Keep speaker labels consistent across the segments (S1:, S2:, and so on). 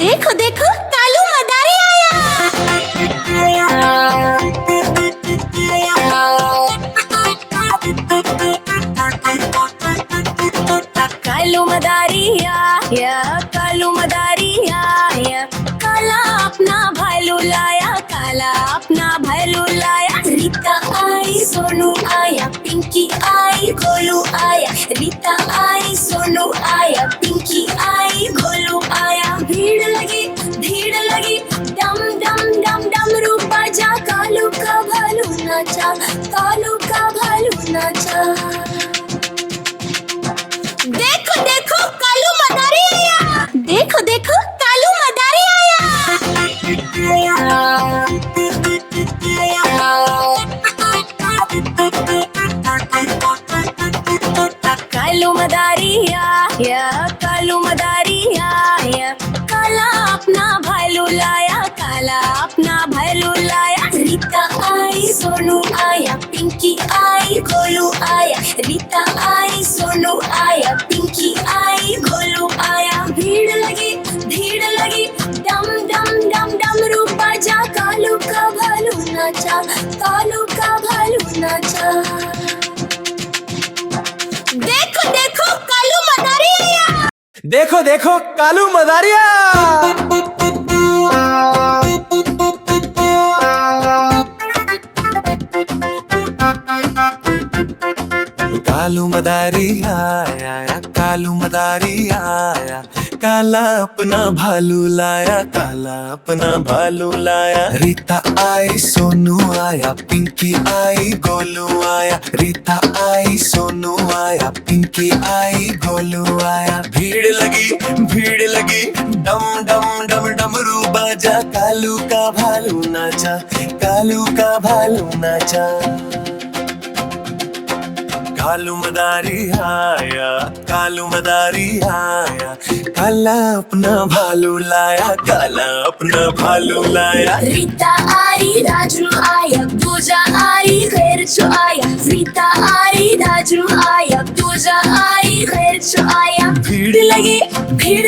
S1: देखो देखो कालू मदारी आया। कालू मदारी आया, कालू मदारी आया, काला अपना भालू लाया, काला अपना भालू लाया। रीता आई, सोनू आया, पिंकी आई, गोलू आया, रीता आई, सोनू आया, पिंकी आई, गोलू आया। भीड़ लगी, डम डम डम डमरू बजा, कालू का भालू नाचा, कालू का भालू नाचा। देखो देखो कालू मदारी आया, देखो देखो कालू मदारी आया। कालू मदारी आया, कालू मदारी आया, काला अपना भालू लाया, काला अपना भालू लाया। रीता आई, सोनू आया, पिंकी आई, गोलू आया, रीता आई, सोनू आया, पिंकी आई, गोलू आया। भीड़ लगी, डम डम डम डमरू बजा, कालू का भालू नाचा, कालू का भालू नाचा। देखो देखो कालू मदारी आया,
S2: देखो देखो कालू मदारिया। कालू मदारी आया, कालू मदारी आया, काला अपना भालू लाया, काला अपना भालू लाया। रीता आई, सोनू आया, पिंकी आई, गोलू आया, रीता आई, सोनू आया, पिंकी आई, गोलू आया। भीड़ लगी, डम डम डम डमरू बाजा, कालू का भालू नाचा, कालू का भालू नाचा। कालू मदारी आया, कालू मदारी आया, काला अपना भालू लाया, काला अपना भालू लाया।
S1: रीता आई, राजू आया, पूजा आई, खैरचू आया, रीता आई, राजू आया, पूजा आई, खैरचू आया। भीड़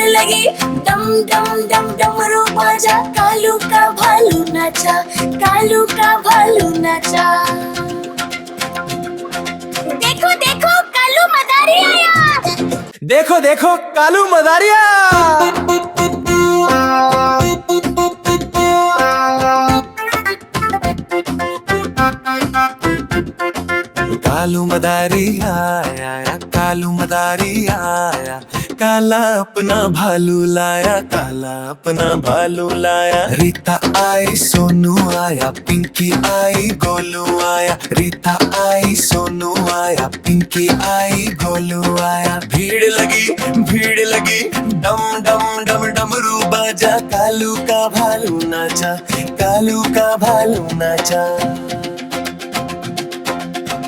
S1: लगी, डम डम डम डमरू बाजा, कालू का भालू नाचा, कालू का भालू नाचा। देखो देखो कालू मदारी आया,
S2: देखो देखो कालू मदारिया। कालू मदारी आया, कालू मदारी आया, काला अपना भालू लाया, काला अपना भालू लाया। रीता आई, सोनू आया, पिंकी आई, गोलू आया, रीता आई, सोनू आया, पिंकी आई, गोलू आया। भीड़ लगी, डम डम डम डमरू बाजा, कालू का भालू नाचा, कालू का भालू नाचा।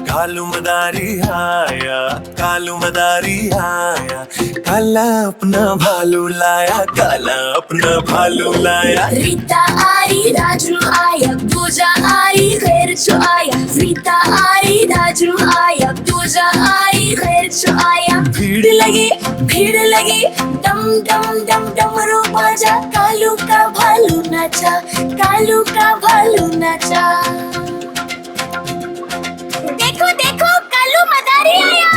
S2: कालू मदारी आया, कालू मदारी आया, काला अपना भालू लाया, काला अपना भालू लाया।
S1: रीता आई, राजू आया, पूजा आई, खैरचू आया, रीता आई, राजू आया, पूजा आई, खैरचू आया। भीड़ लगी, डम डम डम डमरू बाजा, कालू का भालू नाचा, कालू का भालू नाचा। देखो देखो कालू मदारी आया,